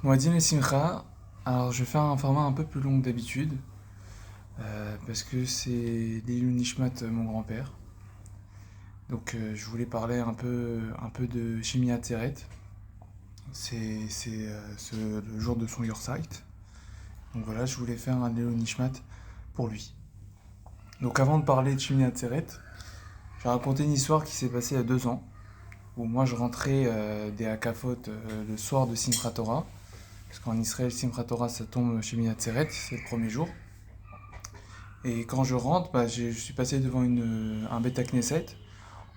Moadine et Simcha, alors je vais faire un format un peu plus long que d'habitude, parce que c'est l'Ilou Nishmat, mon grand-père. Donc je voulais parler un peu de Shimini Atzeret. C'est le jour de son Yortzeit. Donc voilà, je voulais faire un Ilou Nishmat pour lui. Donc avant de parler de Shimini Atzeret, je vais raconter une histoire qui s'est passée il y a 2 ans, où moi je rentrais des Hakafot le soir de Simchat Torah, parce qu'en Israël, Simchat Torah, ça tombe chez Atzeret, c'est le premier jour. Et quand je rentre, je suis passé devant un Beth Knesset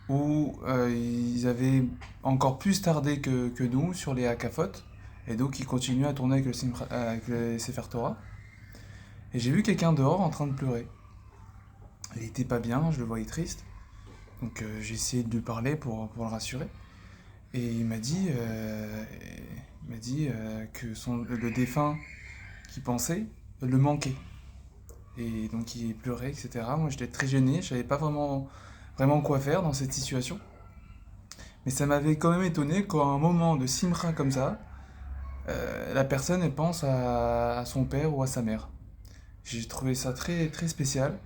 où ils avaient encore plus tardé que nous sur les Hakafot. Et donc ils continuaient à tourner avec le Sefer Torah. Et j'ai vu quelqu'un dehors en train de pleurer. Il était pas bien, je le voyais triste. Donc j'ai essayé de lui parler pour le rassurer. Et il m'a dit que le défunt qu'il pensait le manquait. Et donc il pleurait, etc. Moi j'étais très gêné, je savais pas vraiment quoi faire dans cette situation. Mais ça m'avait quand même étonné qu'à un moment de simra comme ça, la personne elle pense à son père ou à sa mère. J'ai trouvé ça très très spécial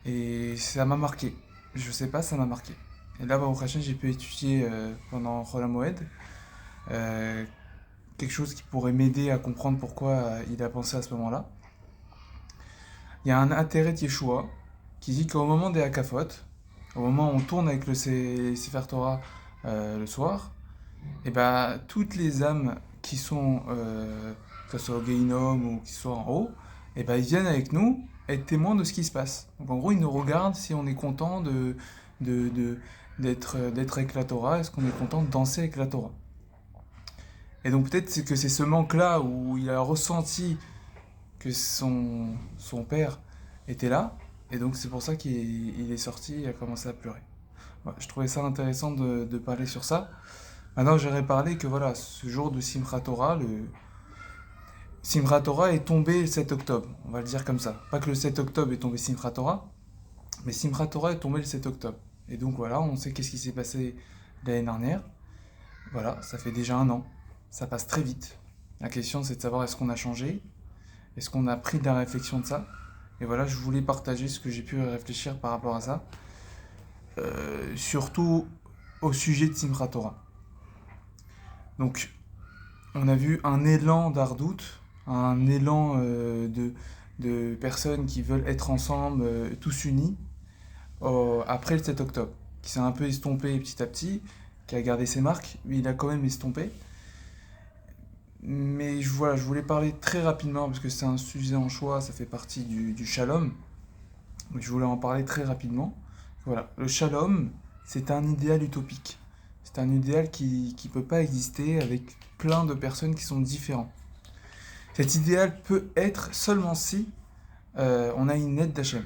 et ça m'a marqué. Je sais pas, ça m'a marqué. Et là, au prochain, j'ai pu étudier pendant Chol Hamoed euh, quelque chose qui pourrait m'aider à comprendre pourquoi il a pensé à ce moment-là. Il y a un intérêt de Yeshua qui dit qu'au moment des Hakafot, au moment où on tourne avec le Sefer Torah le soir, et ben toutes les âmes qui sont, que ce soit au Gehinom ou qui soient en haut, et ben ils viennent avec nous être témoins de ce qui se passe. Donc en gros, ils nous regardent si on est content de, de- d'être avec la Torah, est-ce qu'on est content de danser avec la Torah. Et donc peut-être que c'est ce manque-là où il a ressenti que son père était là, et donc c'est pour ça qu'il est sorti et a commencé à pleurer. Ouais, je trouvais ça intéressant de parler sur ça. Maintenant, j'aurais parlé que voilà, ce jour de Simchat Torah, le Simchat Torah est tombé le 7 octobre, on va le dire comme ça. Pas que le 7 octobre est tombé Simchat Torah, mais Simchat Torah est tombé le 7 octobre. Et donc voilà, on sait qu'est-ce qui s'est passé l'année dernière. Voilà, ça fait déjà un an. Ça passe très vite. La question, c'est de savoir est-ce qu'on a changé, est-ce qu'on a pris de la réflexion de ça. Et voilà, je voulais partager ce que j'ai pu réfléchir par rapport à ça. Surtout au sujet de Simchat Torah. Donc, on a vu un élan d'Ardout, un élan de personnes qui veulent être ensemble, tous unis, après le 7 octobre, qui s'est un peu estompé petit à petit, qui a gardé ses marques, mais il a quand même estompé. Mais voilà, je voulais parler très rapidement, parce que c'est un sujet en choix, ça fait partie du shalom, donc je voulais en parler très rapidement. Voilà, le shalom, c'est un idéal utopique. C'est un idéal qui ne peut pas exister avec plein de personnes qui sont différentes. Cet idéal peut être seulement si on a une aide d'Hachem.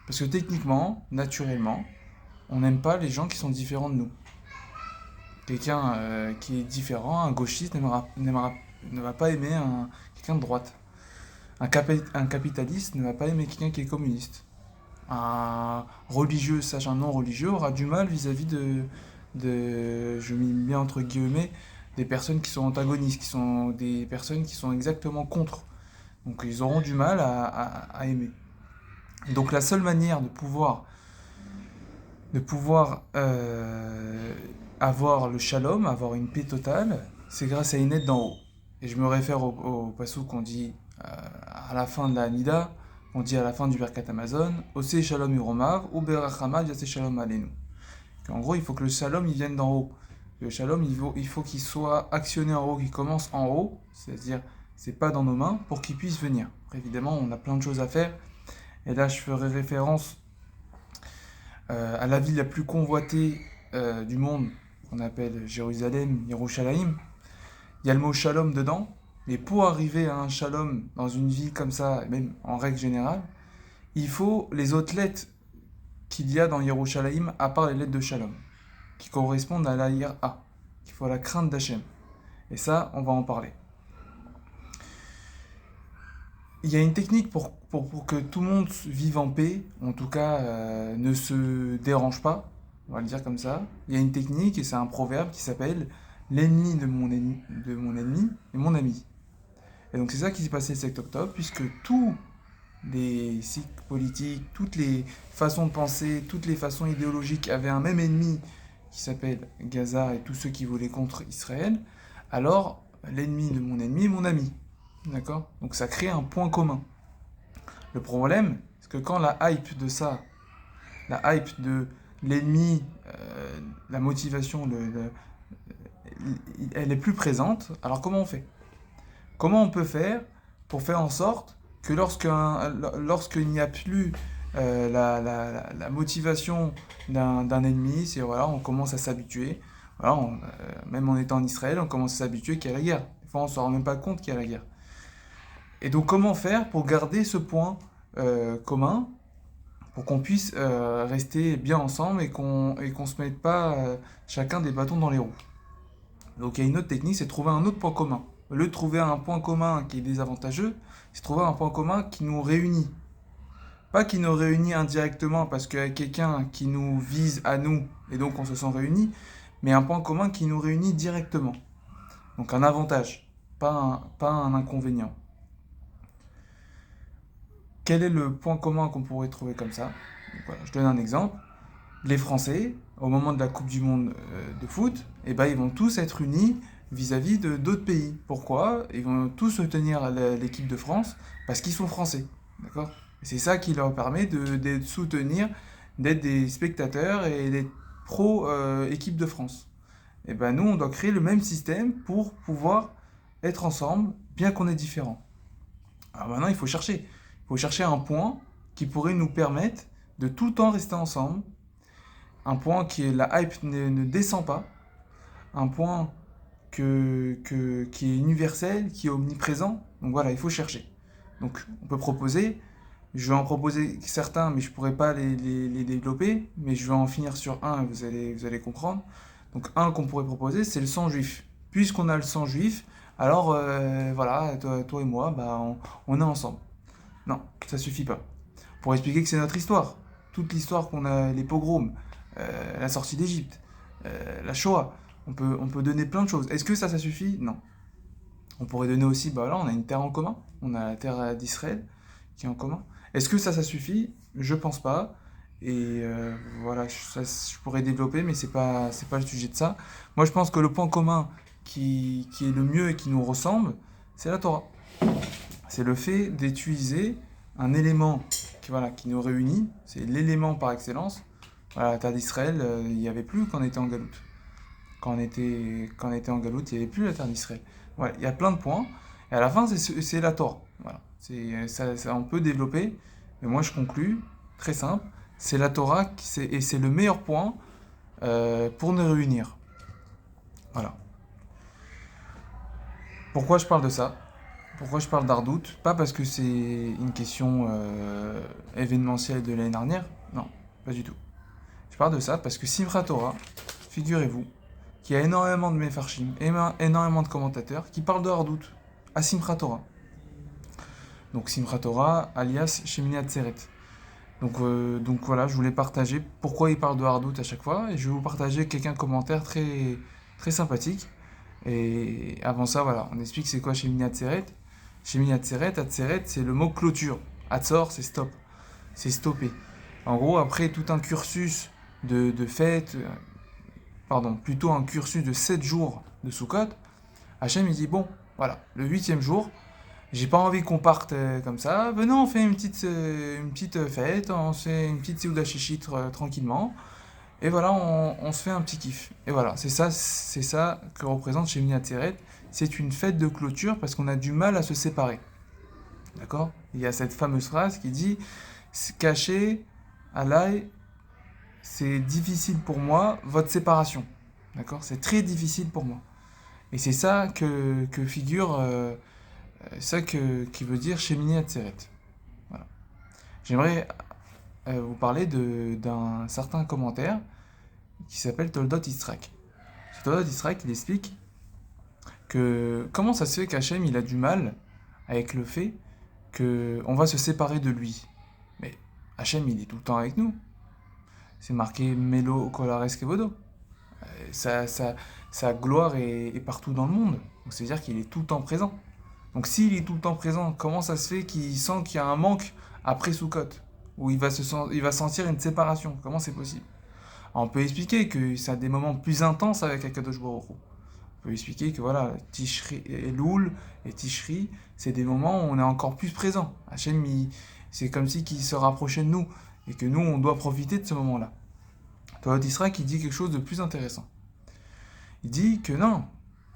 Parce que techniquement, naturellement, on n'aime pas les gens qui sont différents de nous. Quelqu'un qui est différent, un gauchiste, ne va pas aimer quelqu'un de droite. Un capitaliste ne va pas aimer quelqu'un qui est communiste. Un religieux, sache un non-religieux, aura du mal vis-à-vis je mets bien entre guillemets, des personnes qui sont antagonistes, qui sont des personnes qui sont exactement contre. Donc ils auront du mal à aimer. Donc la seule manière de pouvoir avoir le shalom, avoir une paix totale, c'est grâce à une aide d'en haut. Et je me réfère au passage qu'on dit à la fin de la Nida, on dit à la fin du Birkat Amazon, Ose shalom uromav, ou berachamav yase shalom alenu. En gros, il faut que le shalom il vienne d'en haut. Le shalom, il faut qu'il soit actionné en haut, qu'il commence en haut, c'est-à-dire c'est pas dans nos mains, pour qu'il puisse venir. Après, évidemment, on a plein de choses à faire, et là je ferai référence à la ville la plus convoitée du monde, qu'on appelle Jérusalem, Yerushalayim. Il y a le mot shalom dedans, mais pour arriver à un shalom dans une ville comme ça, même en règle générale, il faut les autres lettres qu'il y a dans Yerushalayim, à part les lettres de shalom, qui correspondent à la ira, qu'il faut la crainte d'Hachem. Et ça, on va en parler. Il y a une technique pour que tout le monde vive en paix, en tout cas ne se dérange pas, on va le dire comme ça. Il y a une technique, et c'est un proverbe qui s'appelle l'ennemi de mon ennemi est mon ami. Et donc c'est ça qui s'est passé le 7 octobre, puisque tous les cycles politiques, toutes les façons de penser, toutes les façons idéologiques avaient un même ennemi qui s'appelle Gaza et tous ceux qui voulaient contre Israël, alors l'ennemi de mon ennemi est mon ami. D'accord? Donc ça crée un point commun. Le problème, c'est que quand la hype de ça, la hype de l'ennemi, la motivation, elle est plus présente, alors comment on fait? Comment on peut faire pour faire en sorte que lorsqu'il n'y a plus la motivation d'un ennemi, c'est voilà, on commence à s'habituer, voilà, même en étant en Israël, on commence à s'habituer qu'il y a la guerre. Des fois, on ne se rend même pas compte qu'il y a la guerre. Et donc, comment faire pour garder ce point commun, pour qu'on puisse rester bien ensemble et qu'on se mette pas chacun des bâtons dans les roues. Donc, il y a une autre technique, c'est de trouver un autre point commun. Au lieu de trouver un point commun qui est désavantageux, c'est trouver un point commun qui nous réunit. Pas qui nous réunit indirectement parce qu'il y a quelqu'un qui nous vise à nous et donc on se sent réunis, mais un point commun qui nous réunit directement. Donc un avantage, pas un inconvénient. Quel est le point commun qu'on pourrait trouver comme ça? Donc voilà, je donne un exemple. Les Français, au moment de la Coupe du Monde de foot, eh ben, ils vont tous être unis vis-à-vis de d'autres pays. Pourquoi? Ils vont tous soutenir l'équipe de France parce qu'ils sont français. D'accord? Et c'est ça qui leur permet de soutenir, d'être des spectateurs et d'être pro équipe de France. Et ben nous, on doit créer le même système pour pouvoir être ensemble, bien qu'on est différents. Alors maintenant, il faut chercher. Il faut chercher un point qui pourrait nous permettre de tout le temps rester ensemble. Un point qui est la hype ne descend pas. Un point qui est universel, qui est omniprésent. Donc voilà, il faut chercher. Donc on peut proposer, je vais en proposer certains, mais je ne pourrais pas les développer, mais je vais en finir sur un, vous allez comprendre. Donc un qu'on pourrait proposer, c'est le sang juif. Puisqu'on a le sang juif, alors voilà, toi et moi, bah, on est ensemble. Non, ça suffit pas. Pour expliquer que c'est notre histoire. Toute l'histoire qu'on a, les pogroms, la sortie d'Égypte, la Shoah, on peut donner plein de choses. Est-ce que ça suffit? Non. On pourrait donner aussi, bah là, on a une terre en commun, on a la terre d'Israël qui est en commun. Est-ce que ça suffit? Je pense pas. Et voilà, je pourrais développer, mais c'est pas le sujet de ça. Moi, je pense que le point commun qui est le mieux et qui nous ressemble, c'est la Torah. C'est le fait d'utiliser un élément qui nous réunit, c'est l'élément par excellence. Voilà, la terre d'Israël, il n'y avait plus quand on était en galoute. Quand on était en galoute, il n'y avait plus la terre d'Israël. Voilà, il y a plein de points. Et à la fin, c'est la Torah. Voilà. Ça, on peut développer, mais moi je conclus, très simple, c'est la Torah et c'est le meilleur point pour nous réunir. Voilà. Pourquoi je parle de ça? Pourquoi je parle d'Ardout? Pas parce que c'est une question événementielle de l'année dernière, non, pas du tout. Je parle de ça parce que Simchat Torah, figurez-vous, qu'il y a énormément de mefarshim, énormément de commentateurs qui parlent de Ardout à Simchat Torah. Donc Simchat Torah alias Shemini Atzeret. Donc voilà, je voulais partager pourquoi il parle de Ardout à chaque fois, et je vais vous partager quelques commentaires très, très sympathiques. Et avant ça, voilà, on explique c'est quoi Shemini Atzeret. Shemini Atzeret, Atzeret, c'est le mot clôture. Atzor, c'est stop, c'est stopper. En gros, après tout un cursus de fête, plutôt un cursus de 7 jours de Sukkot, Hachem il dit bon, voilà, le 8e jour, j'ai pas envie qu'on parte comme ça, venez on fait une petite fête, on se fait une petite Seuda Shishit tranquillement, et voilà, on se fait un petit kiff. Et voilà, c'est ça que représente Shemini Atzeret, c'est une fête de clôture parce qu'on a du mal à se séparer. D'accord? Il y a cette fameuse phrase qui dit « Caché, Alay, c'est difficile pour moi, votre séparation. » D'accord? C'est très difficile pour moi. Et c'est ça que figure, qui veut dire Shemini Atzeret. Voilà. J'aimerais vous parler d'un certain commentaire qui s'appelle Toldot Yisrak. Toldot Yisrak, il explique que comment ça se fait qu'Hachem il a du mal avec le fait qu'on va se séparer de lui. Mais Hachem il est tout le temps avec nous. C'est marqué Melo Kolares Kevodo. sa gloire est partout dans le monde. Donc c'est-à-dire qu'il est tout le temps présent. Donc s'il est tout le temps présent, comment ça se fait qu'il sent qu'il y a un manque après Sukkot, où il va sentir une séparation? Comment c'est possible? Alors, on peut expliquer que ça a des moments plus intenses avec Akadosh Baruch Hu. On peut expliquer que voilà, Tishri, Elul et Tishri, c'est des moments où on est encore plus présent. Hachem, c'est comme si qu'il se rapprochait de nous, et que nous, on doit profiter de ce moment-là. Torah d'Israël qui dit quelque chose de plus intéressant. Il dit que non,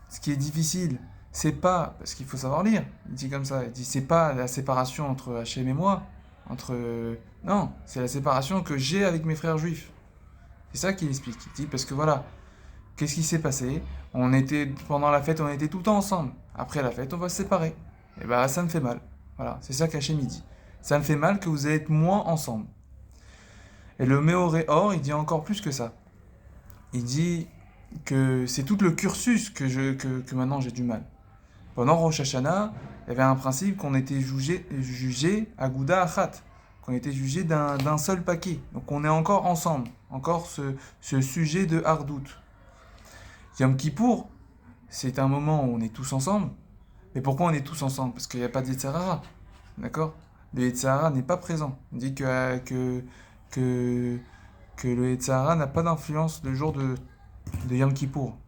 ce qui est difficile, c'est pas, parce qu'il faut savoir lire, il dit comme ça, il dit c'est pas la séparation entre Hachem et moi, non, c'est la séparation que j'ai avec mes frères juifs. C'est ça qu'il explique. Il dit parce que voilà, qu'est-ce qui s'est passé? Pendant la fête, on était tout le temps ensemble. Après la fête, on va se séparer. Et bah ça me fait mal. Voilà, c'est ça qu'Hachem il dit. Ça me fait mal que vous allez être moins ensemble. Et le Méoré Or, il dit encore plus que ça. Il dit que c'est tout le cursus que maintenant j'ai du mal. Pendant Rosh Hashanah, il y avait un principe qu'on était jugé à Gouda Achat, qu'on était jugé d'un seul paquet. Donc on est encore ensemble, encore ce sujet de Hardout. Yom Kippour, c'est un moment où on est tous ensemble. Mais pourquoi on est tous ensemble? Parce qu'il n'y a pas de Yetzer Hara, d'accord? Le Yetzer Hara n'est pas présent. On dit que le Yetzer Hara n'a pas d'influence le jour de Yom Kippour.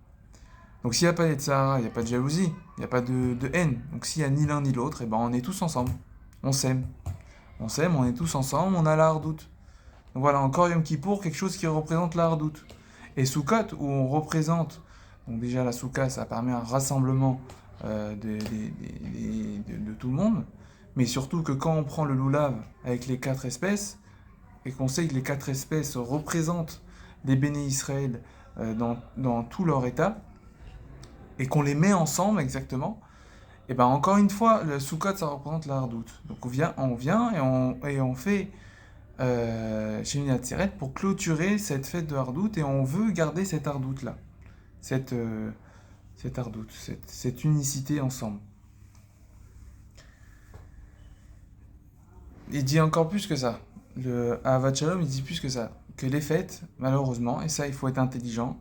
Donc s'il n'y a pas de Yetzer Hara, il n'y a pas de jalousie, il n'y a pas de haine. Donc s'il n'y a ni l'un ni l'autre, et ben on est tous ensemble. On s'aime. On s'aime, on est tous ensemble, on a la hardoute. Donc voilà, encore Yom Kippour, quelque chose qui représente la hardoute. Et Sukkot, où on représente, donc déjà la Soukha, ça permet un rassemblement de tout le monde, mais surtout que quand on prend le loulav avec les 4 espèces, et qu'on sait que les 4 espèces représentent les béné Israël dans tout leur état, et qu'on les met ensemble exactement, et ben encore une fois, le Sukkot, ça représente la hardoute. Donc on vient et on fait Shemini Atzeret pour clôturer cette fête de hardoute, et on veut garder cette hardoute-là, cette hardoute, cette unicité ensemble. Il dit encore plus que ça. Le Ahavat Shalom, il dit plus que ça. Que les fêtes, malheureusement, et ça il faut être intelligent,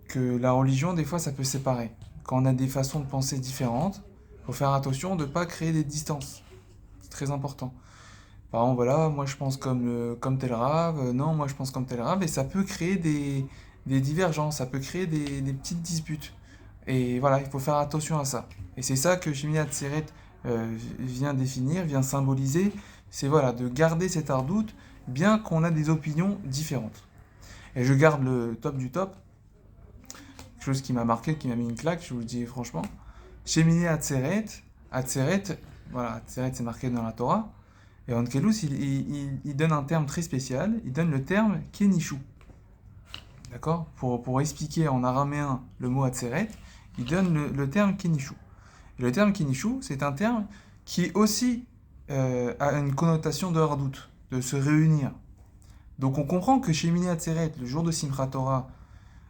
que la religion, des fois, ça peut séparer. Quand on a des façons de penser différentes, il faut faire attention de ne pas créer des distances. C'est très important. Par exemple, voilà, moi je pense comme tel rave, non, moi je pense comme tel rave, et ça peut créer des divergences, ça peut créer des petites disputes. Et voilà, il faut faire attention à ça. Et c'est ça que Shemini Atzeret vient définir, vient symboliser, c'est voilà, de garder cet hardoute, bien qu'on a des opinions différentes. Et je garde le top du top, quelque chose qui m'a marqué, qui m'a mis une claque, je vous le dis franchement. Shemini Atzeret, voilà, Atzeret c'est marqué dans la Torah, et Onkelos, il donne un terme très spécial, il donne le terme Kenishu. D'accord? Pour expliquer en araméen le mot Atzeret, il donne le terme Kenishu. Et le terme Kenishu, c'est un terme qui aussi a une connotation de hardout, de se réunir. Donc on comprend que Shemini Atzeret, le jour de Simchat Torah,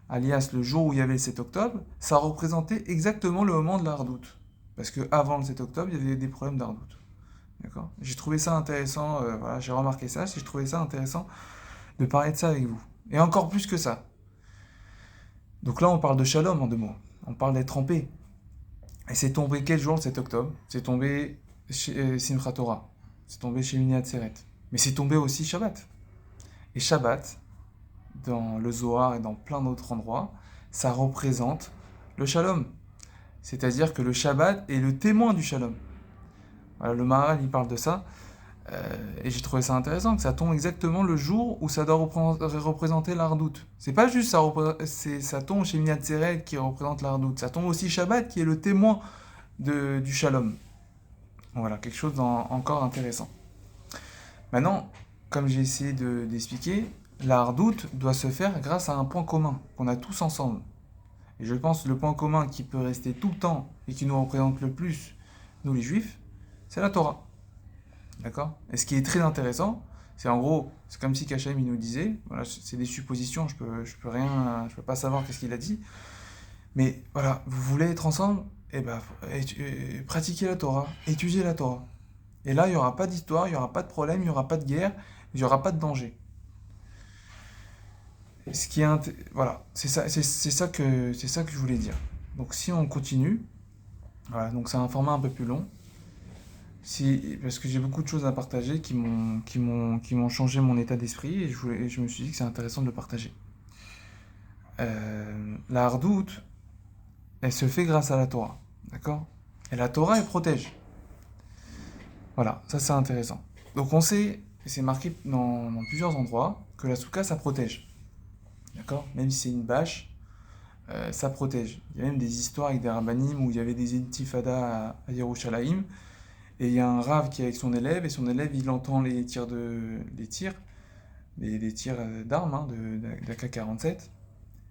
alias le jour où il y avait le 7 octobre, ça représentait exactement le moment de la hardout. Parce qu'avant le 7 octobre, il y avait des problèmes d'hardout. D'accord? J'ai trouvé ça intéressant, voilà, j'ai remarqué ça, j'ai trouvé ça intéressant de parler de ça avec vous. Et encore plus que ça. Donc là, on parle de shalom en 2 mots. On parle d'être en paix. Et c'est tombé quel jour le 7 octobre? C'est tombé Simchat Torah. C'est tombé Shemini Atzeret. Mais c'est tombé aussi Shabbat. Et Shabbat, dans le Zohar et dans plein d'autres endroits, ça représente le shalom. C'est-à-dire que le Shabbat est le témoin du shalom. Voilà, le Maharal, il parle de ça. Et j'ai trouvé ça intéressant, que ça tombe exactement le jour où ça doit représenter l'hardoute. C'est pas juste ça tombe chez Shemini Atzeret qui représente l'hardoute, ça tombe aussi Shabbat qui est le témoin du shalom. Voilà, quelque chose encore intéressant. Maintenant, comme j'ai essayé d'expliquer, la hardoute doit se faire grâce à un point commun qu'on a tous ensemble. Et je pense que le point commun qui peut rester tout le temps et qui nous représente le plus, nous les juifs, c'est la Torah. D'accord? Et ce qui est très intéressant, c'est en gros, c'est comme si Kachem il nous disait, voilà, c'est des suppositions, je peux pas savoir qu'est-ce qu'il a dit, mais voilà, vous voulez être ensemble, et ben pratiquez la Torah, étudiez la Torah. Et là, il n'y aura pas d'histoire, il n'y aura pas de problème, il n'y aura pas de guerre, il n'y aura pas de danger. Voilà, c'est ça que je voulais dire. Donc si on continue, voilà, donc c'est un format un peu plus long. Parce que j'ai beaucoup de choses à partager qui m'ont changé mon état d'esprit et je me suis dit que c'est intéressant de le partager. La hardoute, elle se fait grâce à la Torah, d'accord? Et la Torah, elle protège. Voilà, ça c'est intéressant. Donc on sait, et c'est marqué dans plusieurs endroits, que la souka, ça protège, d'accord? Même si c'est une bâche, ça protège. Il y a même des histoires avec des rabbanim où il y avait des intifadas à Yerushalayim, et il y a un rave qui est avec son élève, et son élève, il entend les tirs d'armes hein, d'AK-47,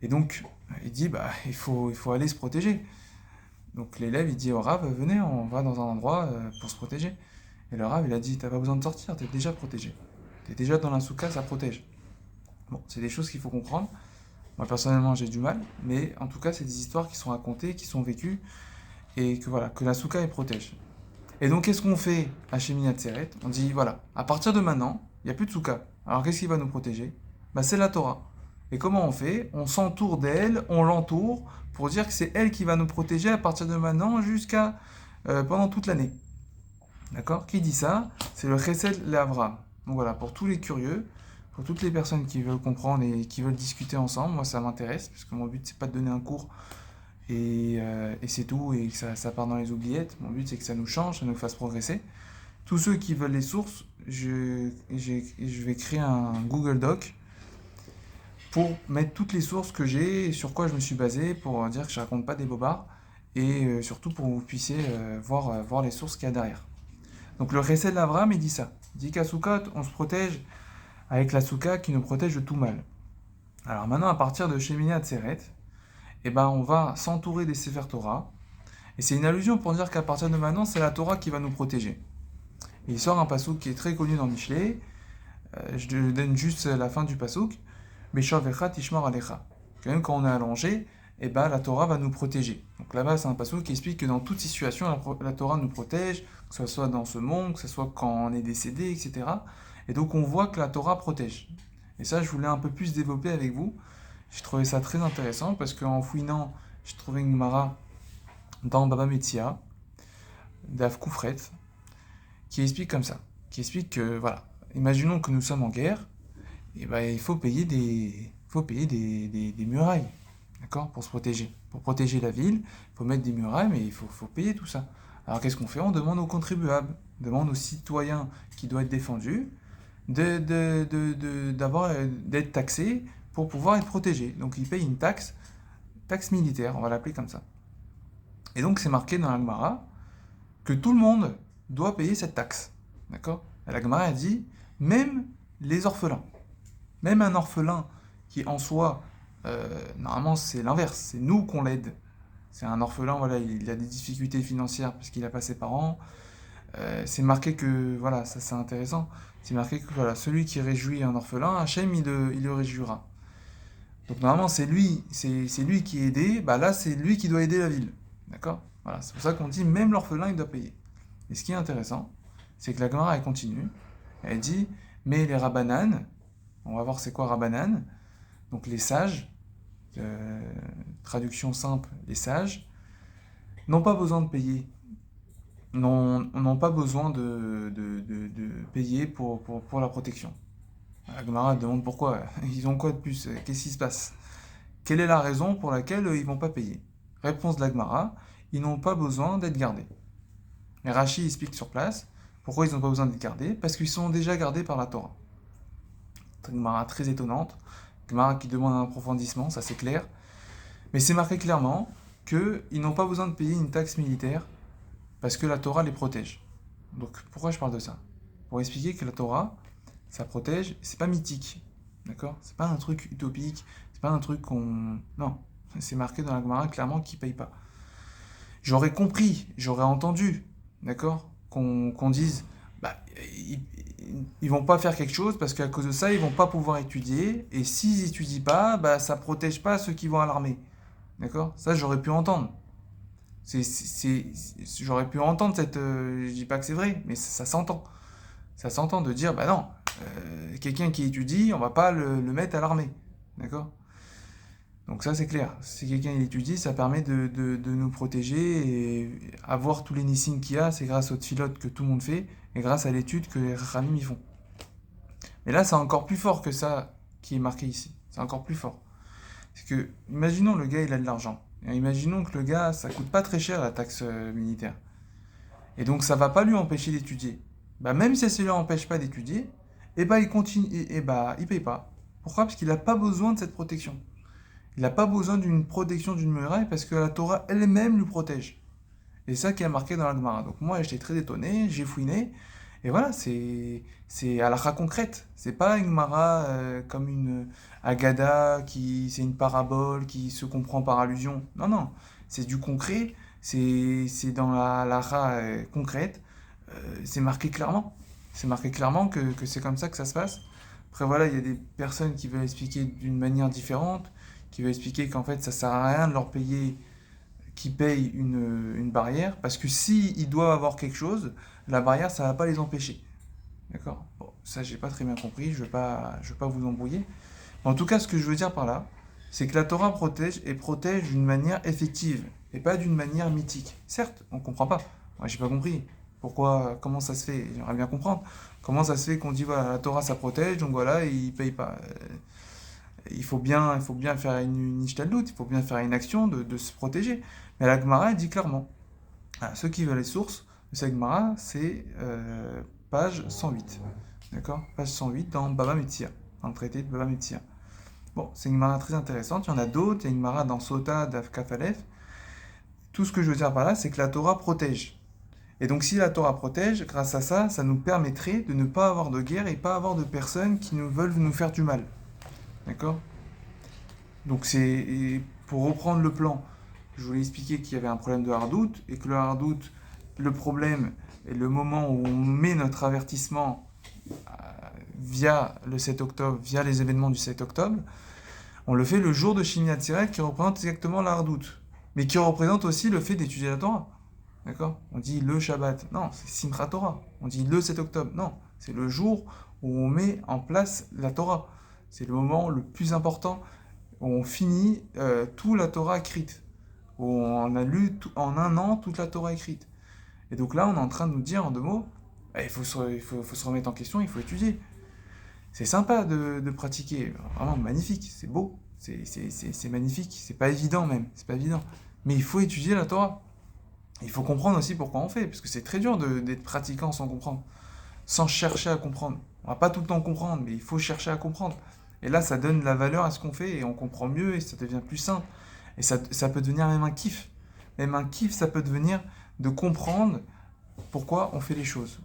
et donc il dit, bah, il faut aller se protéger. Donc l'élève, il dit au rave, venez, on va dans un endroit pour se protéger. Et le rave, il a dit, t'as pas besoin de sortir, t'es déjà protégé. T'es déjà dans la souka, ça protège. Bon, c'est des choses qu'il faut comprendre. Moi, personnellement, j'ai du mal, mais en tout cas, c'est des histoires qui sont racontées, qui sont vécues, et que voilà, que la souka, elle protège. Et donc, qu'est-ce qu'on fait à Shemini Atzeret? On dit, voilà, à partir de maintenant, il n'y a plus de souka. Alors, qu'est-ce qui va nous protéger? Bah, c'est la Torah. Et comment on fait? On s'entoure d'elle, on l'entoure, pour dire que c'est elle qui va nous protéger à partir de maintenant jusqu'à pendant toute l'année. D'accord? Qui dit ça? C'est le Chesed Le'Avraham. Donc voilà, pour tous les curieux, pour toutes les personnes qui veulent comprendre et qui veulent discuter ensemble, moi ça m'intéresse, parce que mon but c'est pas de donner un cours et c'est tout, et que ça part dans les oubliettes. Mon but c'est que ça nous change, ça nous fasse progresser. Tous ceux qui veulent les sources, je vais créer un Google Doc pour mettre toutes les sources que j'ai et sur quoi je me suis basé, pour dire que je raconte pas des bobards, et surtout pour que vous puissiez voir les sources qu'il y a derrière. Donc le Chesed l'Avraham, il dit ça. Il dit qu'à Sukkot, on se protège avec la Souka qui nous protège de tout mal. Alors maintenant, à partir de Shemini Atzeret, eh ben, on va s'entourer des Sefer Torah. Et c'est une allusion pour dire qu'à partir de maintenant, c'est la Torah qui va nous protéger. Et il sort un pasouk qui est très connu dans Mishlei. Je donne juste la fin du pasouk. Meshavecha tishmar alecha. Même quand on est allongé, eh ben, la Torah va nous protéger. Donc là-bas, c'est un pasouk qui explique que dans toute situation, la Torah nous protège, que ce soit dans ce monde, que ce soit quand on est décédé, etc. Et donc on voit que la Torah protège. Et ça, je voulais un peu plus développer avec vous. J'ai trouvé ça très intéressant parce qu'en fouinant, j'ai trouvé une Gemara dans Baba Metzia, d'Av Koufret, qui explique comme ça. Qui explique que, voilà, imaginons que nous sommes en guerre, et ben, il faut payer des murailles, d'accord, pour se protéger. Pour protéger la ville, il faut mettre des murailles, mais il faut payer tout ça. Alors qu'est-ce qu'on fait? On demande aux contribuables, on demande aux citoyens qui doivent être défendus d'être taxés pour pouvoir être protégés. Donc ils payent une taxe militaire, on va l'appeler comme ça. Et donc c'est marqué dans la Gemara que tout le monde doit payer cette taxe. D'accord? La Gemara a dit, même les orphelins. Même un orphelin qui en soi, normalement c'est l'inverse, c'est nous qu'on l'aide. C'est un orphelin, voilà, il a des difficultés financières parce qu'il n'a pas ses parents. C'est marqué que, voilà, ça c'est intéressant, c'est marqué que voilà, celui qui réjouit un orphelin, Hachem il le réjouira. Donc normalement c'est lui qui est aidé, bah là c'est lui qui doit aider la ville. D'accord? Voilà, c'est pour ça qu'on dit même l'orphelin il doit payer. Et ce qui est intéressant, c'est que la Gemara elle continue, elle dit, mais les rabbanan, on va voir c'est quoi rabbanan, donc les sages, traduction simple, les sages, n'ont pas besoin de payer, n'ont pas besoin de payer pour la protection. La Gemara demande pourquoi, ils ont quoi de plus, qu'est-ce qui se passe? Quelle est la raison pour laquelle ils ne vont pas payer? Réponse de la Gemara, ils n'ont pas besoin d'être gardés. Et Rashi explique sur place pourquoi ils n'ont pas besoin d'être gardés, parce qu'ils sont déjà gardés par la Torah. C'est une Gemara très étonnante, une Gemara qui demande un approfondissement, ça c'est clair, mais c'est marqué clairement qu'ils n'ont pas besoin de payer une taxe militaire parce que la Torah les protège. Donc pourquoi je parle de ça? Pour expliquer que la Torah, ça protège, c'est pas mythique, d'accord? C'est pas un truc utopique, c'est pas un truc qu'on... Non, c'est marqué dans la Gemara clairement qu'ils payent pas. J'aurais compris, j'aurais entendu, d'accord? Qu'on dise, bah, ils vont pas faire quelque chose parce qu'à cause de ça, ils vont pas pouvoir étudier, et s'ils étudient pas, bah, ça protège pas ceux qui vont à l'armée. D'accord? Ça, j'aurais pu entendre. J'aurais pu entendre cette... je dis pas que c'est vrai, mais ça s'entend. Ça s'entend de dire, bah non, quelqu'un qui étudie, on va pas le mettre à l'armée. D'accord? Donc ça, c'est clair. Si quelqu'un il étudie, ça permet de nous protéger et avoir tous les nissim qu'il y a, c'est grâce aux tfilotes que tout le monde fait et grâce à l'étude que les Rachamim y font. Mais là, c'est encore plus fort que ça qui est marqué ici. C'est encore plus fort. C'est que, imaginons le gars, il a de l'argent. Et imaginons que le gars, ça coûte pas très cher la taxe militaire. Et donc ça va pas lui empêcher d'étudier. Bah même si ça ne lui empêche pas d'étudier, et bah il continue, et bah il paye pas. Pourquoi? Parce qu'il n'a pas besoin de cette protection. Il n'a pas besoin d'une protection d'une muraille parce que la Torah elle-même le protège. Et c'est ça qui est marqué dans la Gemara. Donc moi j'étais très étonné, j'ai fouiné, et voilà, c'est à la concrète. C'est pas une Gemara comme une Agada, c'est une parabole qui se comprend par allusion. Non, non, c'est du concret, c'est dans la concrète, c'est marqué clairement. C'est marqué clairement que c'est comme ça que ça se passe. Après voilà, il y a des personnes qui veulent expliquer d'une manière différente, qui veulent expliquer qu'en fait ça sert à rien de leur payer, qui payent une barrière, parce que s'ils doivent avoir quelque chose, la barrière ça va pas les empêcher. D'accord? Bon, ça j'ai pas très bien compris, je veux pas vous embrouiller. Mais en tout cas, ce que je veux dire par là, c'est que la Torah protège et protège d'une manière effective et pas d'une manière mythique. Certes, on comprend pas. Moi, j'ai pas compris. Pourquoi, comment ça se fait? J'aimerais bien comprendre. Comment ça se fait qu'on dit voilà, la Torah ça protège, donc voilà, il paye pas. Il faut bien faire une ishtadlout, il faut bien faire une action de se protéger. Mais la Gemara elle dit clairement. Ah, ceux qui veulent les sources de cette Gemara, c'est page 108. D'accord? Page 108 dans Baba Metzia, dans le traité de Baba Metzia. Bon, c'est une Gemara très intéressante. Il y en a d'autres. Il y a une Gemara dans Sota d'Afkaf Aleph. Tout ce que je veux dire par là, c'est que la Torah protège. Et donc, si la Torah protège, grâce à ça, ça nous permettrait de ne pas avoir de guerre et pas avoir de personnes qui nous veulent nous faire du mal. D'accord? Donc, pour reprendre le plan, je voulais expliquer qu'il y avait un problème de hardout et que le hardout, le problème est le moment où on met notre avertissement via le 7 octobre, via les événements du 7 octobre. On le fait le jour de Shmini Atzeret qui représente exactement la hardout, mais qui représente aussi le fait d'étudier la Torah. D'accord? On dit le Shabbat. Non, c'est Simchat Torah. On dit le 7 octobre. Non, c'est le jour où on met en place la Torah. C'est le moment le plus important où on finit toute la Torah écrite. Où on a lu en un an toute la Torah écrite. Et donc là, on est en train de nous dire en deux mots, il faut se remettre en question, il faut étudier. C'est sympa de pratiquer, vraiment magnifique, c'est beau, c'est magnifique, c'est pas évident même, c'est pas évident. Mais il faut étudier la Torah. Il faut comprendre aussi pourquoi on fait, parce que c'est très dur d'être pratiquant sans comprendre, sans chercher à comprendre. On va pas tout le temps comprendre, mais il faut chercher à comprendre. Et là, ça donne la valeur à ce qu'on fait, et on comprend mieux, et ça devient plus simple. Et ça peut devenir même un kiff. Même un kiff, ça peut devenir de comprendre pourquoi on fait les choses.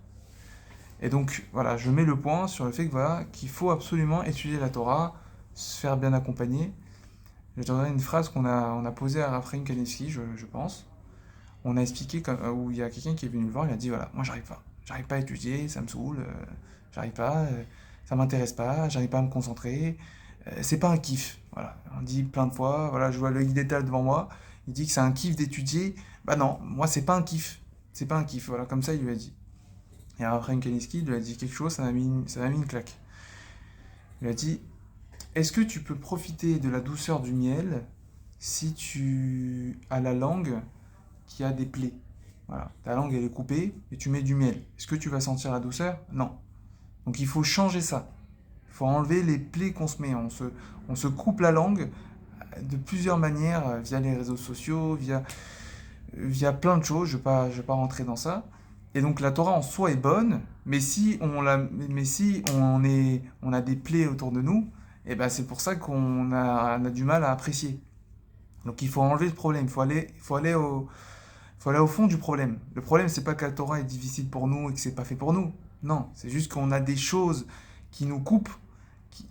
Et donc, voilà, je mets le point sur le fait que, voilà, qu'il faut absolument étudier la Torah, se faire bien accompagner. Je te donnerai une phrase on a posée à Raphaël Kanevski, je pense. On a expliqué, où il y a quelqu'un qui est venu le voir, il a dit, voilà, moi j'arrive pas à étudier, ça me saoule, j'arrive pas, ça m'intéresse pas, j'arrive pas à me concentrer, c'est pas un kiff. Voilà, on dit plein de fois, voilà, je vois le guide d'étal devant moi, il dit que c'est un kiff d'étudier. Bah non, moi c'est pas un kiff, c'est pas un kiff, voilà, comme ça il lui a dit. Et Raphaël Kanevski lui a dit quelque chose, ça m'a mis une claque. Il lui a dit, est-ce que tu peux profiter de la douceur du miel si tu as la langue qui a des plaies? Voilà, ta langue elle est coupée et tu mets du miel. Est-ce que tu vas sentir la douceur? Non. Donc il faut changer ça. Il faut enlever les plaies qu'on se met. On se coupe la langue de plusieurs manières, via les réseaux sociaux, via plein de choses. Je vais pas rentrer dans ça. Et donc la Torah en soi est bonne, mais si on a des plaies autour de nous, et ben c'est pour ça on a du mal à apprécier. Donc il faut enlever le problème. Il faut aller au fond du problème. Le problème, c'est pas que la Torah est difficile pour nous et que c'est pas fait pour nous. Non, c'est juste qu'on a des choses qui nous coupent,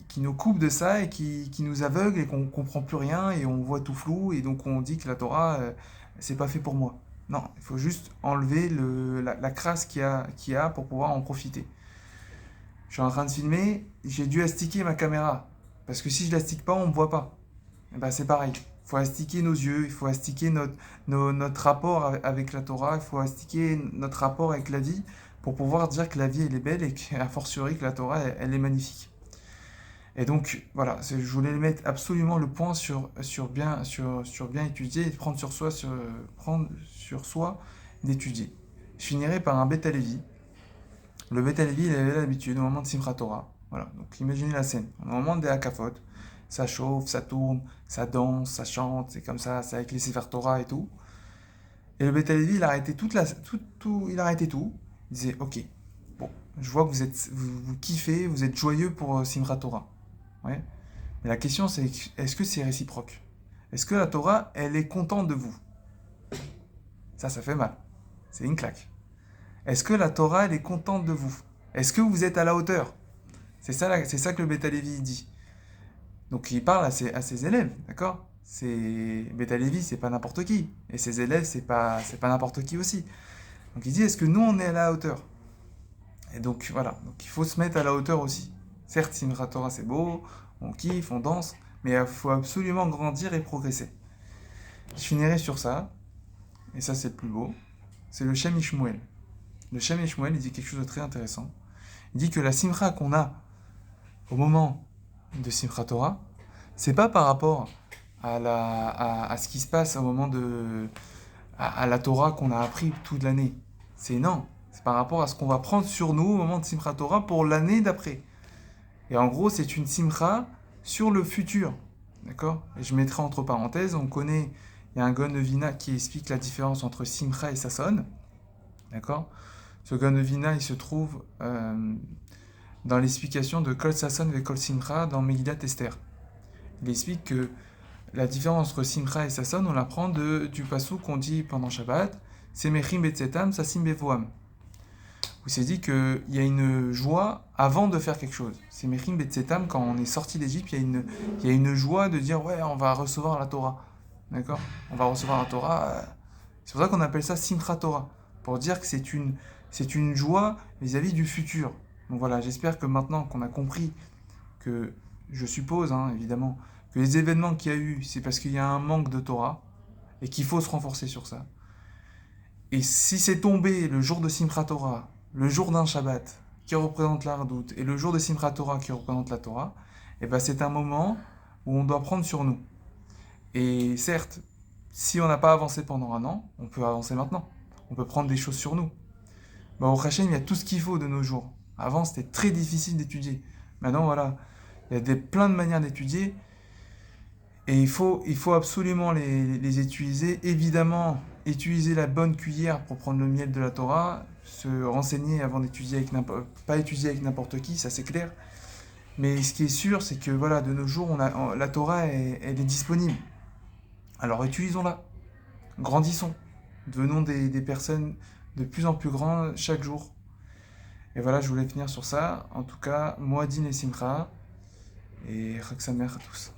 qui nous coupent de ça et qui nous aveuglent et qu'on comprend plus rien et on voit tout flou et donc on dit que la Torah, c'est pas fait pour moi. Non, il faut juste enlever la crasse qu'il y a pour pouvoir en profiter. Je suis en train de filmer, j'ai dû astiquer ma caméra parce que si je l'astique pas, on me voit pas. Et ben c'est pareil. Il faut astiquer nos yeux, il faut astiquer notre rapport avec la Torah, il faut astiquer notre rapport avec la vie pour pouvoir dire que la vie elle est belle et qu'à fortiori que la Torah elle est magnifique. Et donc, voilà, je voulais mettre absolument le point sur bien étudier et prendre sur soi d'étudier. Je finirai par un Beth Halevi. Le Beth Halevi, il avait l'habitude, au moment de Simchat Torah, voilà, donc imaginez la scène, au moment des Hakafot, ça chauffe, ça tourne, ça danse, ça chante, c'est comme ça, c'est avec les Sefer Torah et tout. Et le Beth Halevi, il arrêtait il arrêtait tout. Il disait, ok, bon, je vois que vous kiffez, vous êtes joyeux pour Simchat Torah. Ouais. Mais la question, c'est, est-ce que c'est réciproque? Est-ce que la Torah, elle est contente de vous? Ça fait mal. C'est une claque. Est-ce que la Torah, elle est contente de vous? Est-ce que vous êtes à la hauteur? C'est ça que le Beth Halevi dit. Donc il parle à ses élèves, d'accord? Beth Halevi, c'est pas n'importe qui. Et ses élèves, c'est pas n'importe qui aussi. Donc il dit, est-ce que nous, on est à la hauteur? Et donc voilà, donc il faut se mettre à la hauteur aussi. Certes, Simchat Torah, c'est beau, on kiffe, on danse, mais il faut absolument grandir et progresser. Je finirai sur ça, et ça c'est le plus beau, c'est le Shem Ishmuel. Le Shem Ishmuel, il dit quelque chose de très intéressant. Il dit que la simcha qu'on a au moment de Simchat Torah, c'est pas par rapport à ce qui se passe au moment à la Torah qu'on a appris toute l'année. C'est non, c'est par rapport à ce qu'on va prendre sur nous au moment de Simchat Torah pour l'année d'après. Et en gros, c'est une simcha sur le futur. D'accord? Et je mettrai entre parenthèses, on connaît, il y a un Gaon de Vina qui explique la différence entre simcha et sasson. D'accord? Ce Gaon de Vina, il se trouve dans l'explication de Kol Sasson et Kol Simcha dans Megillat Esther. Il explique que la différence entre simcha et sasson, on l'apprend du passouk qu'on dit pendant Shabbat, Semechim betzetam, sasim bevoam. Où c'est dit qu'il y a une joie avant de faire quelque chose. Semechim betzetam, quand on est sorti d'Égypte, il y a une joie de dire ouais, on va recevoir la Torah. D'accord? On va recevoir la Torah. C'est pour ça qu'on appelle ça Simchat Torah. Pour dire que c'est une joie vis-à-vis du futur. Donc voilà, j'espère que maintenant qu'on a compris que, je suppose, hein, évidemment, que les événements qu'il y a eu, c'est parce qu'il y a un manque de Torah et qu'il faut se renforcer sur ça. Et si c'est tombé le jour de Simchat Torah, le jour d'un Shabbat qui représente la Redoute et le jour de Simchat Torah qui représente la Torah, et ben c'est un moment où on doit prendre sur nous. Et certes, si on n'a pas avancé pendant un an, on peut avancer maintenant. On peut prendre des choses sur nous. Au Hachem, il y a tout ce qu'il faut de nos jours. Avant, c'était très difficile d'étudier. Maintenant, voilà, il y a plein de manières d'étudier. Et il faut absolument les utiliser. Évidemment, utiliser la bonne cuillère pour prendre le miel de la Torah. Se renseigner avant d'étudier pas étudier avec n'importe qui, ça c'est clair. Mais ce qui est sûr, c'est que voilà, de nos jours, la Torah, elle est disponible. Alors utilisons-la. Grandissons. Devenons des personnes de plus en plus grandes chaque jour. Et voilà, je voulais finir sur ça. En tout cas, Moadin et Simcha. Et Chag Sameach à tous.